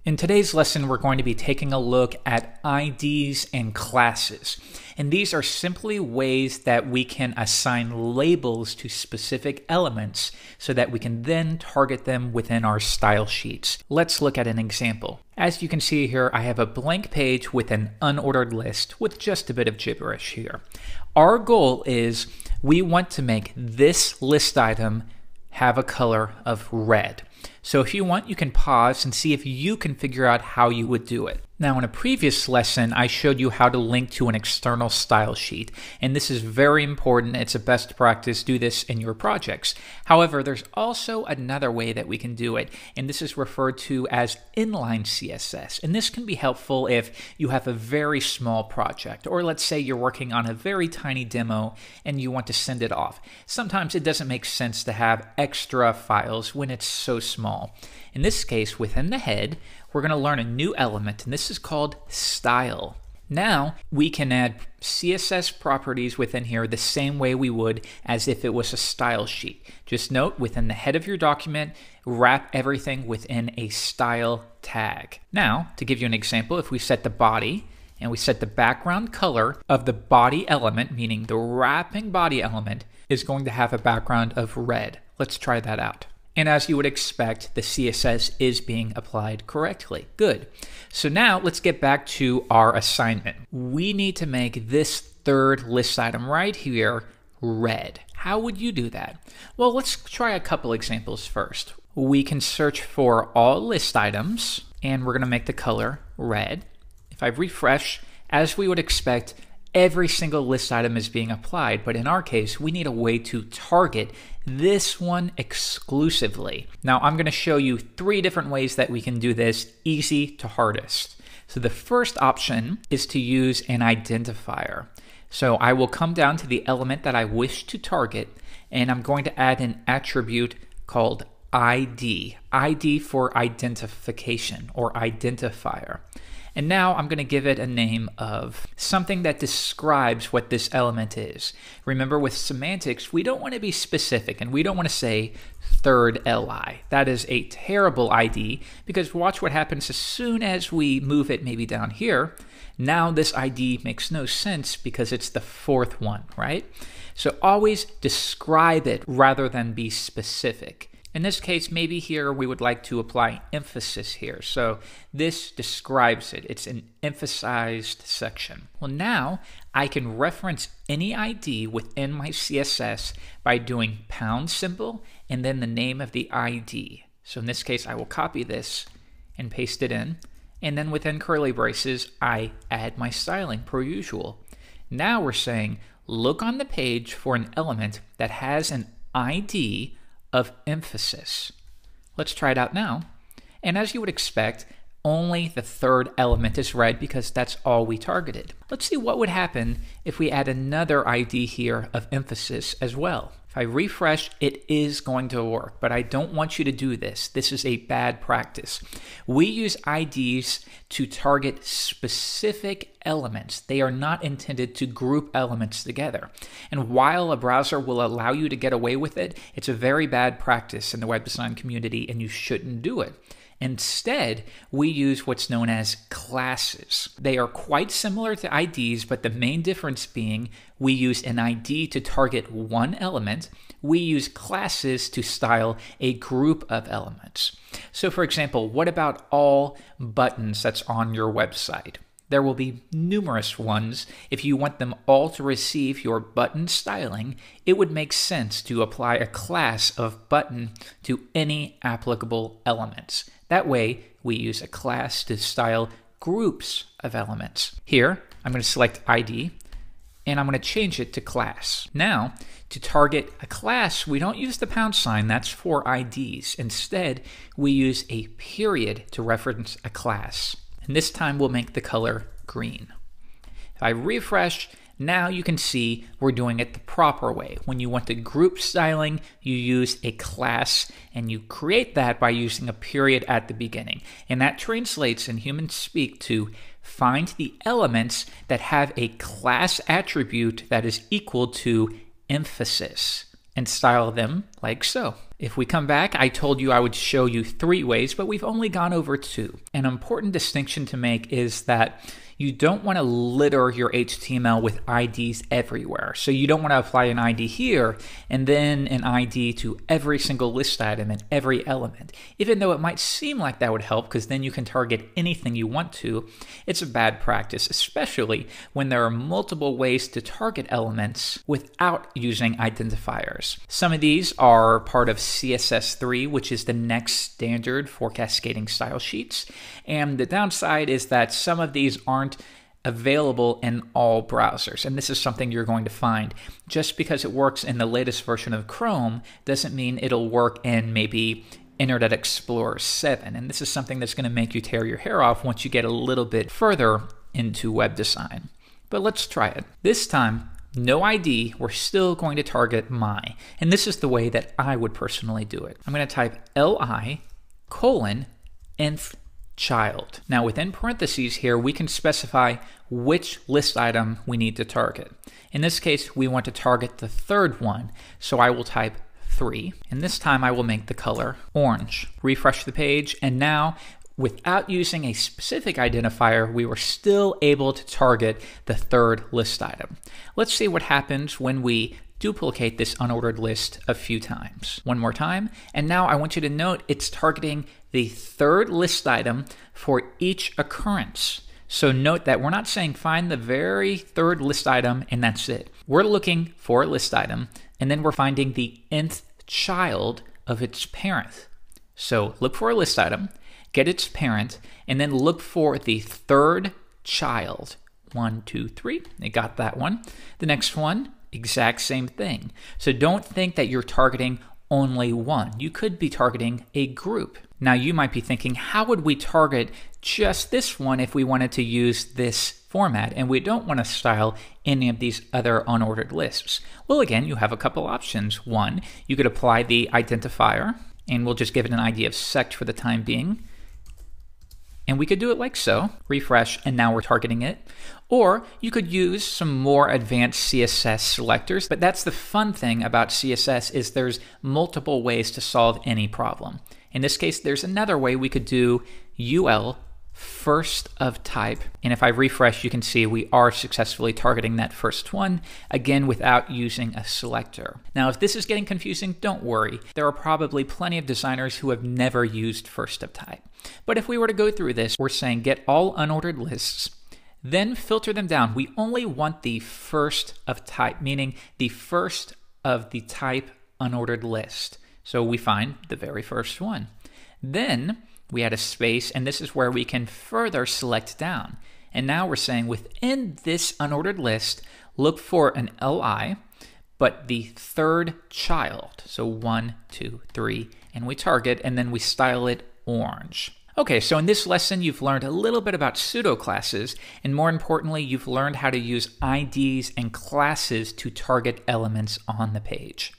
In today's lesson, we're going to be taking a look at IDs and classes. And these are simply ways that we can assign labels to specific elements so that we can then target them within our style sheets. Let's look at an example. As you can see here, I have a blank page with an unordered list with just a bit of gibberish here. Our goal is we want to make this list item have a color of red. So if you want, you can pause and see if you can figure out how you would do it. Now, in a previous lesson, I showed you how to link to an external style sheet, and this is very important. It's a best practice. Do this in your projects. However, there's also another way that we can do it, and this is referred to as Inline Css. And this can be helpful if you have a very small project, or let's say you're working on a very tiny demo and you want to send it off. Sometimes it doesn't make sense to have extra files when it's so small. In this case, within the head, we're going to learn a new element, and this is called style. Now, we can add CSS properties within here the same way we would as if it was a style sheet. Just note, within the head of your document, wrap everything within a style tag. Now, to give you an example, if we set the body, and we set the background color of the body element, meaning the wrapping body element, is going to have a background of red. Let's try that out. And as you would expect, the CSS is being applied correctly. Good. So now let's get back to our assignment. We need to make this third list item right here red. How would you do that? Well, let's try a couple examples first. We can search for all list items, and we're going to make the color red. If I refresh, as we would expect, every single list item is being applied, but in our case, we need a way to target this one exclusively. Now, I'm going to show you 3 different ways that we can do this, easy to hardest. So the first option is to use an identifier. So I will come down to the element that I wish to target, and I'm going to add an attribute called ID. ID for identification or identifier. And now I'm going to give it a name of something that describes what this element is. Remember, with semantics, we don't want to be specific, and we don't want to say third li. That is a terrible ID, because watch what happens as soon as we move it maybe down here. Now this ID makes no sense because it's the 4th one, right? So always describe it rather than be specific. In this case, maybe here we would like to apply emphasis here. So this describes it. It's an emphasized section. Well, now I can reference any ID within my CSS by doing # and then the name of the ID. So in this case, I will copy this and paste it in. And then within curly braces, I add my styling per usual. Now we're saying, look on the page for an element that has an ID of emphasis. Let's try it out now. And as you would expect, only the 3rd element is red because that's all we targeted. Let's see what would happen if we add another ID here of emphasis as well. If I refresh, it is going to work, but I don't want you to do this. This is a bad practice. We use IDs to target specific elements. They are not intended to group elements together. And while a browser will allow you to get away with it, it's a very bad practice in the web design community, and you shouldn't do it. Instead, we use what's known as classes. They are quite similar to IDs, but the main difference being we use an ID to target one element. We use classes to style a group of elements. So for example, what about all buttons that's on your website? There will be numerous ones. If you want them all to receive your button styling, it would make sense to apply a class of button to any applicable elements. That way, we use a class to style groups of elements. Here, I'm going to select ID, and I'm going to change it to class. Now, to target a class, we don't use the #, that's for IDs. Instead, we use a period to reference a class. And this time we'll make the color green. If I refresh, now you can see we're doing it the proper way. When you want the group styling, you use a class, and you create that by using a period at the beginning. And that translates in human speak to find the elements that have a class attribute that is equal to emphasis. and style them like so. If we come back, I told you I would show you 3 ways, but we've only gone over 2. An important distinction to make is that you don't want to litter your HTML with IDs everywhere. So you don't want to apply an ID here and then an ID to every single list item and every element. Even though it might seem like that would help because then you can target anything you want to, it's a bad practice, especially when there are multiple ways to target elements without using identifiers. Some of these are part of CSS3, which is the next standard for cascading style sheets. And the downside is that some of these aren't available in all browsers. And this is something you're going to find. Just because it works in the latest version of Chrome doesn't mean it'll work in maybe Internet Explorer 7. And this is something that's going to make you tear your hair off once you get a little bit further into web design. But let's try it. This time, no ID, we're still going to target my. And this is the way that I would personally do it. I'm going to type li:, nth child. Now within parentheses here, we can specify which list item we need to target. In this case, we want to target the 3rd one, so I will type 3, and this time I will make the color orange. Refresh the page, and now without using a specific identifier, we were still able to target the 3rd list item. Let's see what happens when we duplicate this unordered list a few times. One more time, and now I want you to note it's targeting the 3rd list item for each occurrence. So note that we're not saying find the very 3rd list item and that's it. We're looking for a list item and then we're finding the nth child of its parent. So look for a list item, get its parent, and then look for the 3rd child. 1, 2, 3, I got that one. The next one, exact same thing. So don't think that you're targeting only one. You could be targeting a group. Now you might be thinking, how would we target just this one if we wanted to use this format and we don't want to style any of these other unordered lists? Well, again, you have a couple options. One, you could apply the identifier, and we'll just give it an ID of sect for the time being. And we could do it like so, refresh, and now we're targeting it. Or you could use some more advanced CSS selectors, but that's the fun thing about CSS is there's multiple ways to solve any problem. In this case, there's another way we could do UL first of type. And if I refresh, you can see we are successfully targeting that first one, again, without using a selector. Now, if this is getting confusing, don't worry. There are probably plenty of designers who have never used first of type. But if we were to go through this, we're saying get all unordered lists, then filter them down. We only want the first of type, meaning the first of the type unordered list. So we find the very first one. Then we add a space, and this is where we can further select down. And now we're saying within this unordered list, look for an li, but the 3rd child. So 1, 2, 3, and we target, and then we style it orange. Okay, so in this lesson, you've learned a little bit about pseudo classes, and more importantly, you've learned how to use IDs and classes to target elements on the page.